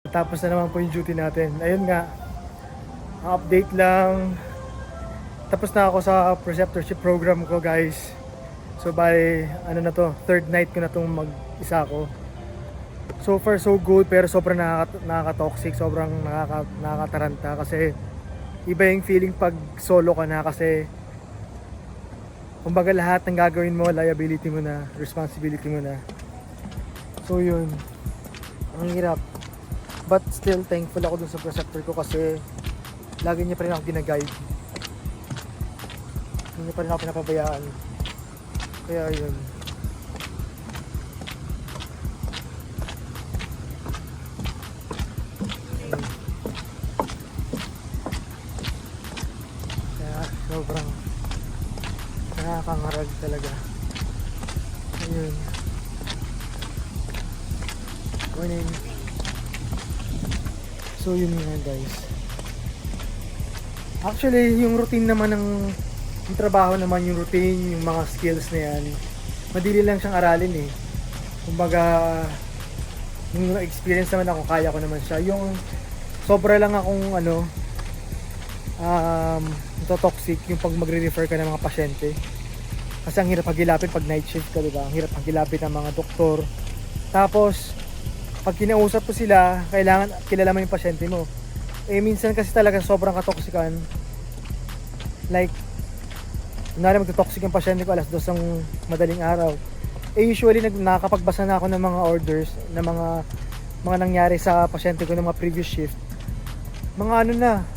Tapos na naman po yung duty natin. Ayun nga, update lang. Tapos na ako sa preceptorship program ko, guys. So by ano na to, third night ko na tong mag-isa ko. So far so good, pero sobrang nakaka-toxic, sobrang nakakataranta kasi iba yung feeling pag solo ka na kasi kumbaga lahat ng gagawin mo, liability mo na, responsibility mo na. So yun, ang hirap. But still thankful ako dun sa preceptor ko kasi lagi niya pa rin ako ginaguide. Hindi niya pa rin ako pinapabayaan. Kaya yun. Kaya sobrang nakakangarag talaga. Ayun. Morning. So yun nga guys. Actually yung routine naman ng yung trabaho naman, yung routine, yung mga skills na yan, madali lang siyang aralin eh. Kumbaga yung experience naman ako, kaya ko naman siya. Yung sobra lang akong toxic yung pag magre-refer ka ng mga pasyente. Kasi ang hirap hagilapin pag night shift ka, diba? Ang hirap hagilapin ng mga doktor. Tapos pag kinausap ko sila, kailangan kilala mo yung pasyente mo. Eh minsan kasi talaga sobrang katoksikan. Like, kunwari magto-toxic yung pasyente ko alas 2 ng madaling araw. Eh usually nakakapagbasa na ako ng mga orders, ng mga nangyari sa pasyente ko ng mga previous shift. Mga ano na,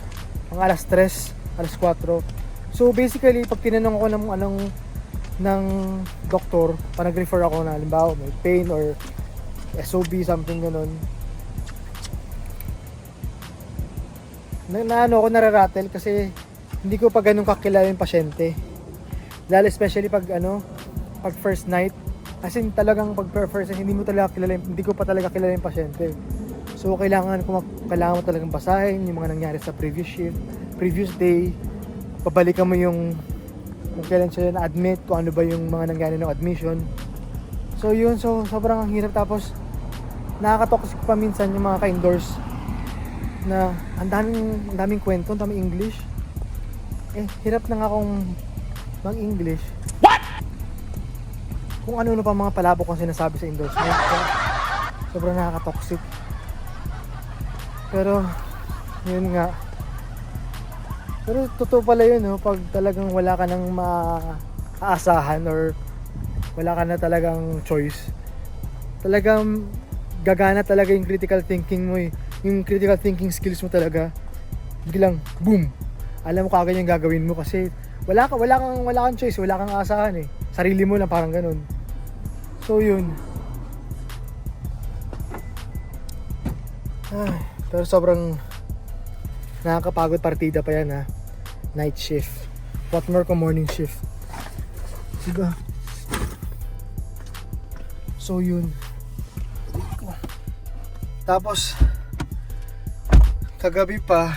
mga alas 3, alas 4. So basically, pag tinanong ko ng doktor, pa nag-refer ako na halimbawa may pain or SOB, something ganun. Ako nararatel kasi hindi ko pa ganun kakilala yung pasyente. Lalo especially pag pag first night. As in talagang pag first night, hindi ko pa talaga kilala yung pasyente. So kailangan mo talagang basahin yung mga nangyari sa previous shift, previous day. Pabalikan mo yung kung kailan sila na-admit, kung ano ba yung mga nangyari ng admission. So yun, so sobrang hirap. Tapos nakaka-toxic pa minsan yung mga ka-indoors na ang daming kwento, ang daming English. Eh, hirap na nga akong mag-English. What? Kung ano-ano pa mga palabok kong sinasabi sa endorsement. Sobrang nakaka-toxic. Pero, yun nga. Pero totoo pala yun, no? Pag talagang wala ka nang maaasahan or wala ka na talagang choice, talagang gagana talaga yung critical thinking mo eh. Yung critical thinking skills mo talaga. Biglang, boom! Alam mo kagad yung gagawin mo kasi wala kang choice, wala kang aasahan eh. Sarili mo lang, parang ganun. So yun. Ay, pero sobrang nakakapagod partida pa yan ha. Night shift. What more ko morning shift. Diba? So yun. Tapos kagabi pa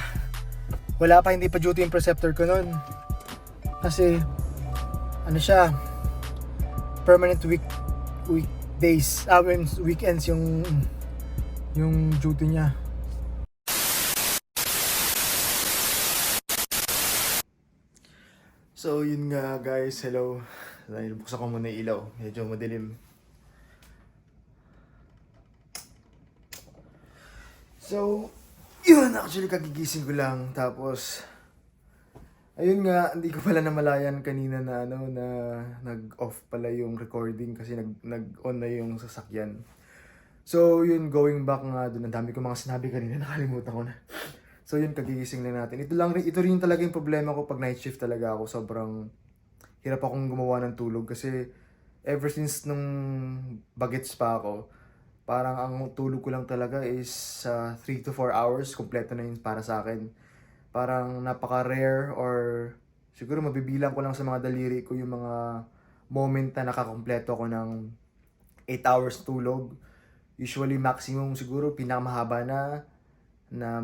hindi pa duty yung preceptor ko nun. Kasi ano siya, permanent weekdays, weekends yung duty niya. So yun nga guys, hello. Dahil buksan ko muna yung ilaw, medyo madilim. So, yun, actually kagigising ko lang. Tapos, ayun nga, hindi ko pala namalayan kanina na na nag-off pala yung recording kasi nag-on na yung sasakyan. So, yun, going back nga doon, ang dami ko mga sinabi kanina, nakalimutan ko na. So, yun, kagigising lang natin. Ito rin talaga yung problema ko pag night shift talaga ako. Sobrang hirap akong gumawa ng tulog kasi ever since nung bagets pa ako, parang ang tulog ko lang talaga is 3 to 4 hours, kompleto na yun para sa akin. Parang napaka-rare or siguro mabibilang ko lang sa mga daliri ko yung mga moment na nakakompleto ko ng 8 hours tulog. Usually maximum siguro pinakamahaba na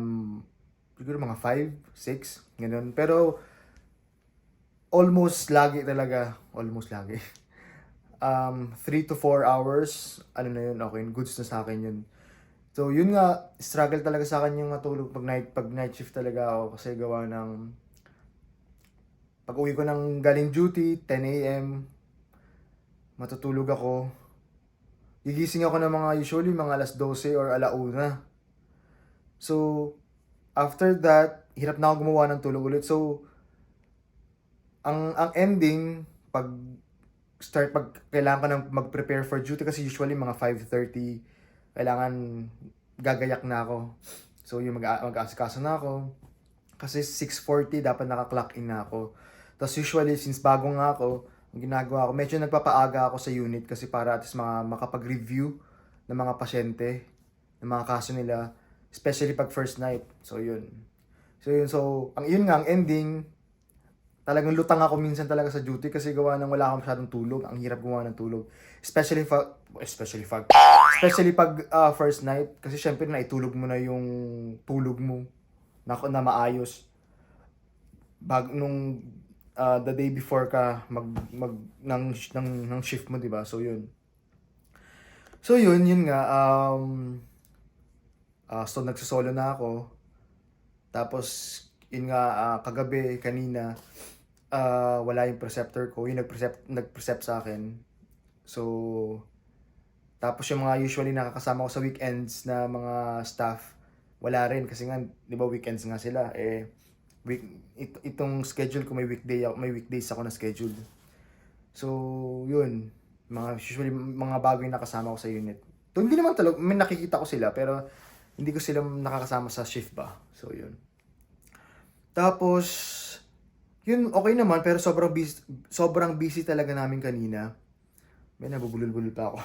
siguro mga 5, 6, ganun. Pero almost lagi. 3 to 4 hours, ano na yun, okay, goods na sa akin yun. So yun nga, struggle talaga sa akin yung matulog pag night shift talaga ako kasi gawa ng pag uwi ko ng galing duty, 10 a.m., matutulog ako. Gigising ako ng mga usually mga alas 12 or alauna. So, after that, hirap na ako gumawa ng tulog ulit. So, ang ending, pag kailangan ko nang mag-prepare for duty kasi usually mga 5:30, kailangan gagayak na ako. So, yung mag-aasikaso na ako. Kasi 6:40 dapat naka-clock in na ako. Tapos usually, since bago nga ako, ang ginagawa ko, medyo nagpapaaga ako sa unit kasi para at least makapag-review ng mga pasyente, ng mga kaso nila, especially pag first night. So, yun. So, yun nga, ang ending, talagang lutang ako minsan talaga sa duty kasi gawa ng wala akong masyadong tulog. Ang hirap gumawa ng tulog. Especially pag first night. Kasi syempre naitulog mo na yung tulog mo na maayos. Nung the day before ka ng shift mo, di ba? So yun. So yun nga. So nagsosolo na ako. Tapos yun nga, kagabi, kanina, wala yung preceptor ko. Yung nag-precept sa akin. So, tapos yung mga usually nakakasama ko sa weekends na mga staff, wala rin kasi nga, di ba weekends nga sila. Itong schedule ko may weekdays ako na schedule. So, yun. Usually mga bago yung nakasama ko sa unit. So, hindi naman talaga, may nakikita ko sila pero hindi ko sila nakakasama sa shift ba. So, yun. Tapos, yun, okay naman, pero sobrang busy talaga namin kanina. May nabubulol-bulol pa ako.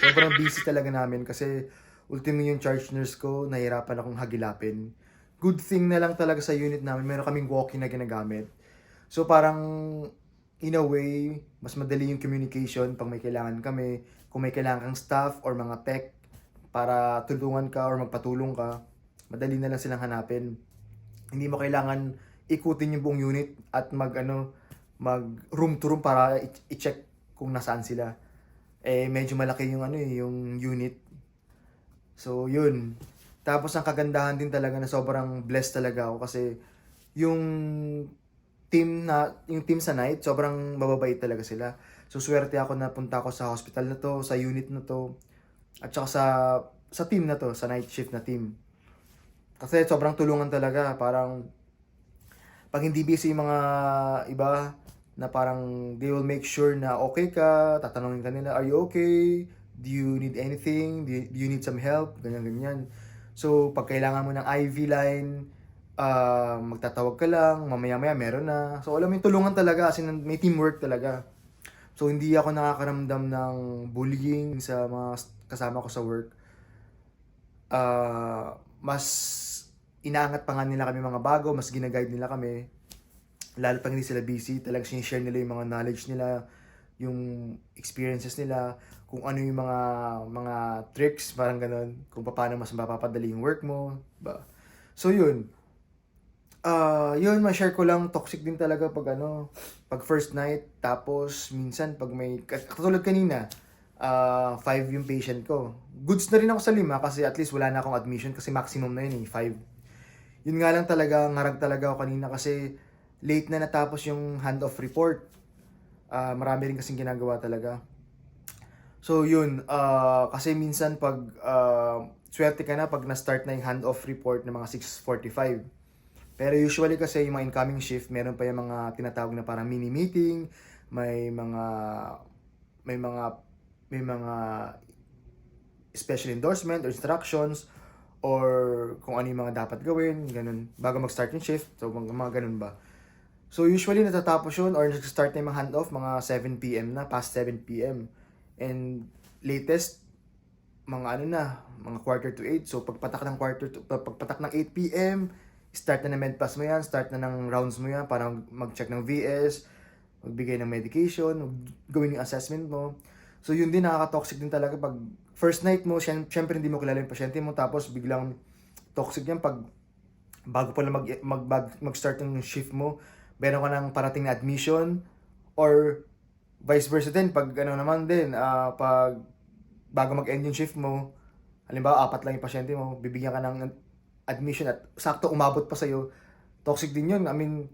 Sobrang busy talaga namin kasi ultimo yung charge nurse ko, nahirapan akong hagilapin. Good thing na lang talaga sa unit namin, meron kaming walkie na ginagamit. So parang, in a way, mas madali yung communication pag may kailangan kami. Kung may kailangan kang staff or mga tech para tulungan ka or magpatulong ka, madali na lang silang hanapin. Hindi mo kailangan ikutin yung buong unit at mag room to room para i-check kung nasaan sila. Medyo malaki yung yung unit. So, yun. Tapos ang kagandahan din talaga na sobrang blessed talaga ako kasi yung yung team sa night, sobrang mababait talaga sila. So, swerte ako na punta ako sa hospital na to, sa unit na to, at saka sa team na to, sa night shift na team. Kasi sobrang tulungan talaga, parang pag hindi busy yung mga iba na parang they will make sure na okay ka, tatanungin ka nila, are you okay? Do you need anything? Do you need some help? Ganyan. So, pag kailangan mo ng IV line, magtatawag ka lang, mamaya-maya meron na. So, alam mo yung tulungan talaga, as in, may teamwork talaga. So, hindi ako nakakaramdam ng bullying sa mga kasama ko sa work. Mas inaangat pa nga nila kami mga bago, mas ginaguide nila kami. Lalo pag hindi sila busy, talagang sinishare nila yung mga knowledge nila, yung experiences nila, kung ano yung mga tricks, parang ganun, kung paano mas mapapadali yung work mo, ba. So yun. Yun, ma-share ko lang, toxic din talaga pag first night, tapos minsan pag may, katulad kanina, 5 yung patient ko. Goods na rin ako sa 5 kasi at least wala na akong admission kasi maximum na yun 5. Yun nga lang talaga, ngarag talaga ako kanina kasi late na natapos yung handoff report. Marami rin kasing ginagawa talaga. So yun, kasi minsan pag swerte ka na pag na-start na yung handoff report ng mga 6:45. Pero usually kasi yung mga incoming shift, meron pa yung mga tinatawag na parang mini meeting, may mga special endorsement or instructions or kung ano yung mga dapat gawin, ganun, bago mag-start yung shift. So mga ganun ba. So usually natatapos yun or nag-start na yung mga handoff mga 7 p.m. na, past 7 p.m. And latest mga mga quarter to 8. So pagpatak ng 8 p.m., start na ng medpass mo yan, start na ng rounds mo yan para mag-check ng VS, magbigay ng medication, gawin yung assessment mo. So yun din, nakaka-toxic din talaga pag first night mo, syempre hindi mo kilala yung pasyente mo, tapos biglang toxic yan pag bago pa lang mag-start yung shift mo, meron ka ng parating na admission, or vice versa din, pag naman din, pag bago mag-end yung shift mo, halimbawa, 4 lang yung pasyente mo, bibigyan ka ng admission at sakto umabot pa sa'yo, toxic din yun. I mean,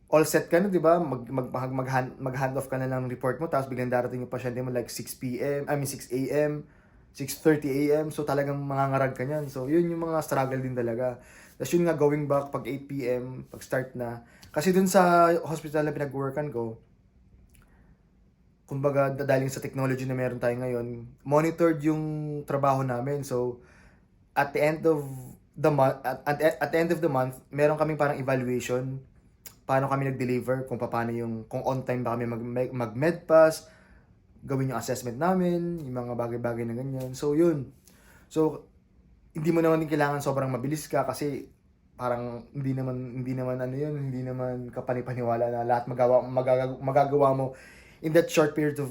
all set ka na, di ba? Mag-hand off ka na ng report mo, tapos biglang darating yung pasyente mo like 6 p.m., I mean 6 a.m., 6:30 a.m. So talagang mangangarag ka niyan. So yun yung mga struggle din talaga. Tapos yun nga, going back pag 8 p.m., pag start na. Kasi dun sa hospital na pinag-workan ko, kumbaga dahil sa technology na meron tayo ngayon, monitored yung trabaho namin. So at the end of the month, at the end of the month, meron kaming parang evaluation paano kami nag-deliver, kung paano yung, kung on time ba kami mag-medpass, gawin yung assessment namin, yung mga bagay-bagay na ganyan. So, yun. So, hindi mo naman din kailangan sobrang mabilis ka kasi parang hindi naman ano yun, hindi naman kapanipaniwala na lahat magagawa mo in that short period of,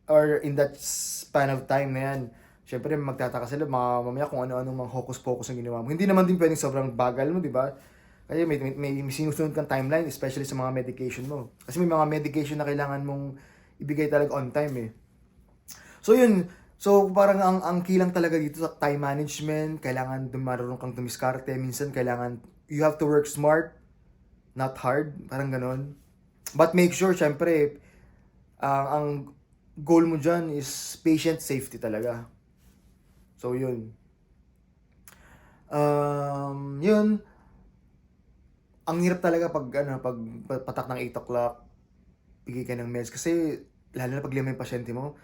or in that span of time na yan. Siyempre, magtataka sila, mamaya kung ano-anong mga hocus-pocus ang ginawa mo. Hindi naman din pwedeng sobrang bagal mo, di ba? Kasi may sinusunod kang timeline, especially sa mga medication mo. Kasi may mga medication na kailangan mong ibigay talaga on time eh. So yun, so parang ang kilang talaga dito sa time management, kailangan marunong kang dumiskarte, minsan kailangan, you have to work smart, not hard, parang ganon. But make sure, syempre, ang goal mo dyan is patient safety talaga. So yun. Yun, ang hirap talaga pag patak ng 8 o'clock, bigay ka ng meds. Kasi, lalo na pag lima yung pasyente mo,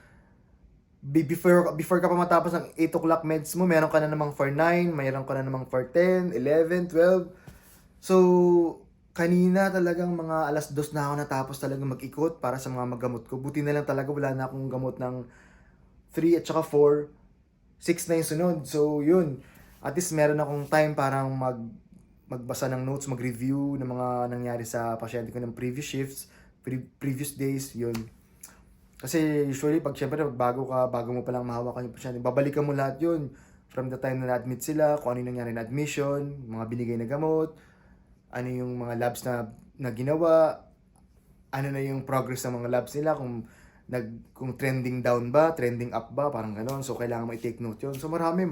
before ka pa matapos ng 8 o'clock meds mo, meron ka na namang for 9, mayroon ka na namang for 10, 11, 12. So, kanina talagang mga alas 2 na ako natapos talaga mag-ikot para sa mga maggamot ko. Buti na lang talaga wala na akong gamot ng 3 at saka 4, 6 na yung sunod. So, yun. At least meron akong time parang magbasa ng notes, mag-review ng mga nangyari sa pasyente ko ng previous shifts, previous days, yun. Kasi usually, pag syempre, bago mo palang mahawakan yung pasyente, babalikan mo lahat yun. From the time na na-admit sila, kung ano yung nangyari na admission, mga binigay na gamot, ano yung mga labs na ginawa, ano na yung progress ng mga labs nila, kung trending down ba, trending up ba, parang gano'n. So, kailangan mo i-take note yun. So, marami.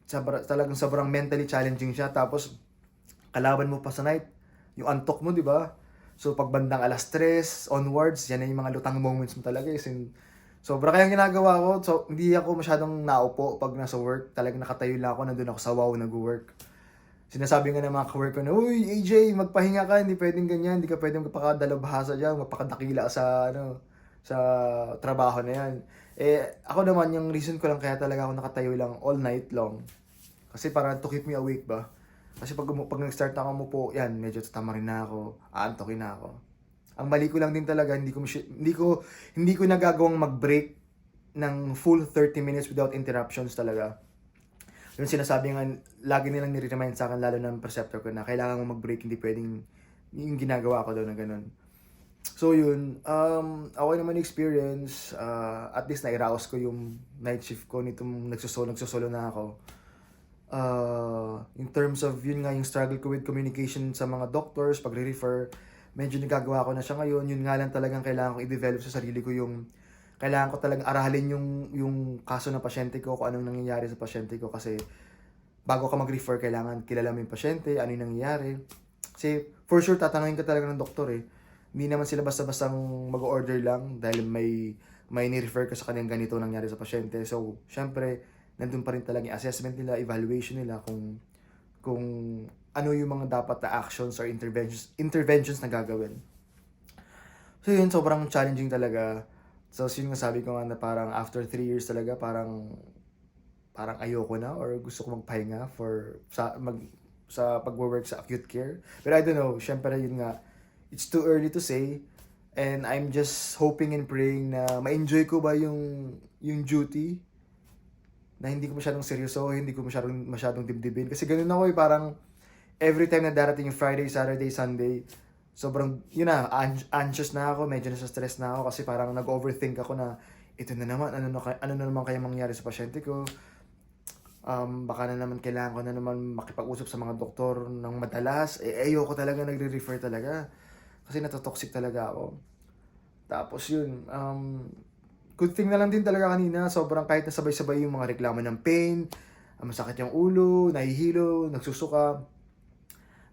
Talagang sobrang mentally challenging siya. Tapos, kalaban mo pa sa night, yung antok mo, di ba? So, pag bandang alas 3 onwards, yan na yung mga lutang moments mo talaga. Sobra kayang ginagawa ko. So, hindi ako masyadong naupo pag nasa work. Talagang nakatayo lang ako, nandun ako sa wow nag-work. Sinasabi nga ng mga ka-work ko na, uy, AJ, magpahinga ka, hindi pwedeng ganyan, hindi ka pwedeng magpakadalabhasa dyan, magpakadakila sa trabaho na yan. Ako naman, yung reason ko lang kaya talaga ako nakatayo lang all night long. Kasi para to keep me awake ba? Kasi pag nag-start na ako umupo, yan, medyo tatamarin na ako, aantokin na ako. Ang mali ko lang din talaga, hindi ko nagagawang mag-break ng full 30 minutes without interruptions talaga. Yung sinasabi nga, lagi nilang nire-remind sa akin, lalo ng preceptor ko, na kailangan mo mag-break, hindi pwedeng yung ginagawa ko daw na ganun. So yun, ako naman experience, at least nairaos ko yung night shift ko nitong nagsosolo na ako. In terms of yun nga yung struggle ko with communication sa mga doctors, pagre-refer, medyo nagagawa ko na siya ngayon. Yun nga lang talagang kailangan ko i-develop sa sarili ko yung, kailangan ko talagang aralin yung kaso ng pasyente ko, kung anong nangyayari sa pasyente ko. Kasi bago ka mag-refer, kailangan kilala mo yung pasyente, ano yung nangyayari. Kasi for sure, tatanungin ka talaga ng doktor eh. Hindi naman sila basta-bastang mag-order lang dahil may ni-refer ka sa kanyang ganito nangyari sa pasyente. So, syempre, nandun pa rin talaga yung assessment nila, evaluation nila, kung ano yung mga dapat na actions or interventions na gagawin. So, yun, sobrang challenging talaga. So, yun nga sabi ko nga na parang after 3 years talaga, parang ayoko na or gusto ko magpahinga sa pag-work sa acute care. But I don't know, syempre yun nga, it's too early to say, and I'm just hoping and praying na ma-enjoy ko ba yung duty, na hindi ko masyadong seryoso, hindi ko masyadong dibdibin. Kasi ganun ako parang every time na darating yung Friday, Saturday, Sunday, sobrang, yun na, anxious na ako, medyo nasa stress na ako kasi parang nag-overthink ako na ito na naman, ano na naman kaya mangyari sa pasyente ko. Baka na naman kailangan ko na naman makipag-usap sa mga doktor ng madalas. Ayoko talaga nagre-refer talaga. Kasi natotoxic talaga ako. Tapos yun, good thing na lang din talaga kanina, sobrang kahit nasabay-sabay yung mga reklamo ng pain, masakit yung ulo, nahihilo, nagsusuka.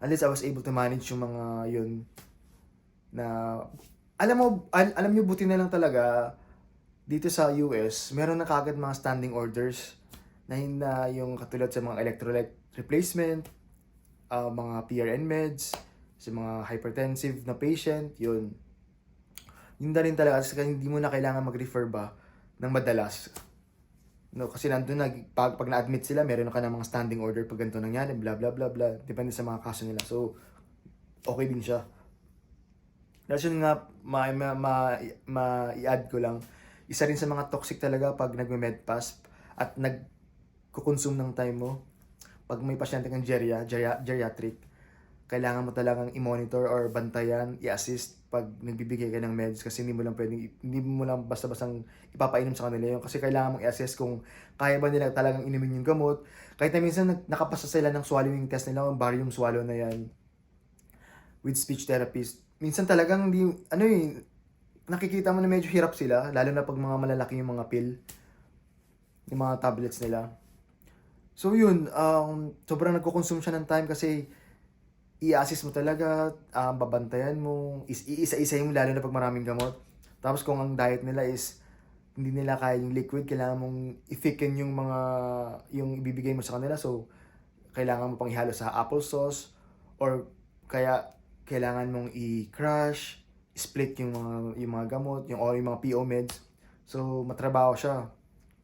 At least I was able to manage yung mga yun na alam niyo buti na lang talaga dito sa US, meron na kaagad mga standing orders na yung katulad sa mga electrolyte replacement, mga PRN meds, sa mga hypertensive na patient, yun. Yun na rin talaga kasi hindi mo na kailangan mag-refer ba ng madalas. No, kasi nandun pag na-admit sila, meron ka na mga standing order pag ganito nangyari, bla bla bla bla, depende sa mga kaso nila. So, okay din siya. Tapos yun nga, i-add ko lang, isa rin sa mga toxic talaga pag nagme-medpass at nagko-consume ng time mo. Pag may pasyente kang geriatric, kailangan mo talagang i-monitor or bantayan, i-assist pag nagbibigay ka ng meds kasi hindi mo lang basta-bastang ipapainom sa kanila yun kasi kailangan mong i-assess kung kaya ba nila talagang inumin yung gamot. Kahit na minsan nakapasa sila ng swallowing test nila, barium swallow na yan with speech therapist. Minsan talagang nakikita mo na medyo hirap sila, lalo na pag mga malalaki yung mga pill, yung mga tablets nila. So yun, sobrang nagko-consume siya ng time kasi i-assist mo talaga, babantayan mo, iisa-isahin mo lalo na pag maraming gamot. Tapos kung ang diet nila is hindi nila kaya yung liquid, kailangan mong i-thicken yung ibibigay mo sa kanila. So, kailangan mo pang ihalo sa applesauce or kaya kailangan mong i-crush, split yung mga gamot, yung mga PO meds. So, matrabaho siya.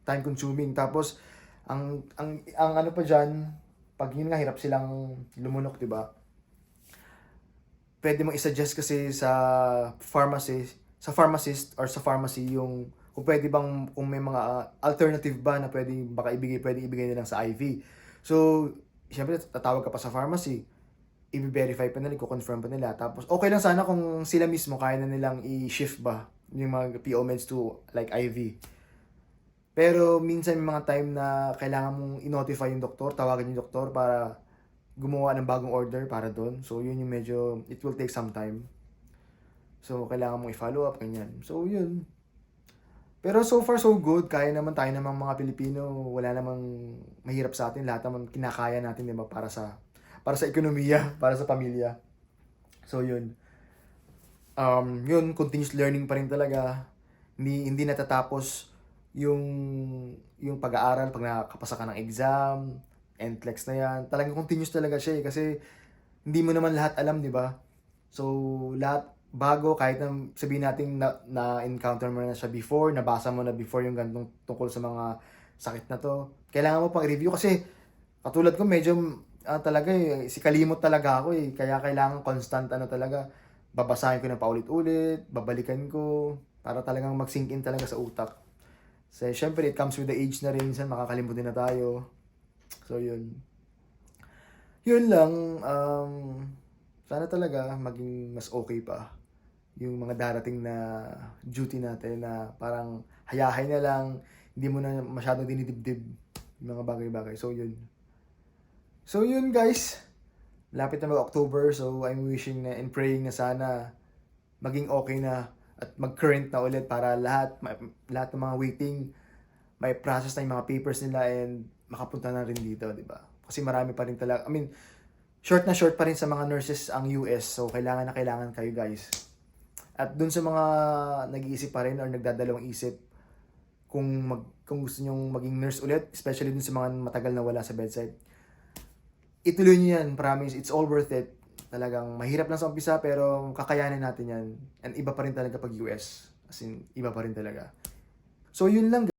Time consuming. Tapos, ang ano pa dyan, pag yun nga hirap silang lumunok, 'di ba? Pwede mong i-suggest kasi sa pharmacist or sa pharmacy yung kung pwede bang kung may mga alternative ba na pwede ibigay nila sa IV. So, syempre tatawag ka pa sa pharmacy, i-verify pa nila, i-confirm pa nila. Tapos okay lang sana kung sila mismo kaya na nilang i-shift ba yung mga PO meds to like IV. Pero minsan may mga time na kailangan mong i-notify yung doktor, tawagan yung doktor para gumawa ng bagong order para doon. So, yun yung medyo, it will take some time. So, kailangan mong i-follow up, ganyan. So, yun. Pero so far, so good. Kaya naman tayo namang mga Pilipino. Wala namang mahirap sa atin. Lahat naman kinakaya natin, di ba? Para sa ekonomiya, para sa pamilya. So, yun. Yun, continuous learning pa rin talaga. Hindi natatapos yung pag-aaral pag nakapasa ka ng exam, NCLEX na yan, talagang continuous talaga siya kasi hindi mo naman lahat alam, di ba? So, lahat bago, kahit na sabihin natin na-encounter mo na siya before, nabasa mo na before yung ganitong tungkol sa mga sakit na to, kailangan mo pang i-review kasi katulad ko medyo talaga si kalimot talaga ako kaya kailangan constant talaga, babasahin ko na paulit-ulit, babalikan ko, para talagang mag-sink in talaga sa utak. So, syempre, it comes with the age na rin, minsan makakalimot din na tayo. So, yun. Yun lang, sana talaga maging mas okay pa yung mga darating na duty natin na parang hayahay na lang, hindi mo na masyadong dinidibdib yung mga bagay-bagay. So, yun. So, yun guys. Lapit na mag-October, so I'm wishing na and praying na sana maging okay na at mag-current na ulit para lahat ng mga waiting, may process na yung mga papers nila and makapunta na rin dito, di ba? Kasi marami pa rin talaga. I mean, short pa rin sa mga nurses ang US. So, kailangan na kailangan kayo, guys. At dun sa mga nag-iisip pa rin or nagdadalawang isip kung gusto nyong maging nurse ulit, especially dun sa mga matagal na wala sa bedside, ituloy nyo yan. Promise, it's all worth it. Talagang mahirap lang sa umpisa, pero kakayanin natin yan. And iba pa rin talaga pag US. As in, iba pa rin talaga. So, yun lang.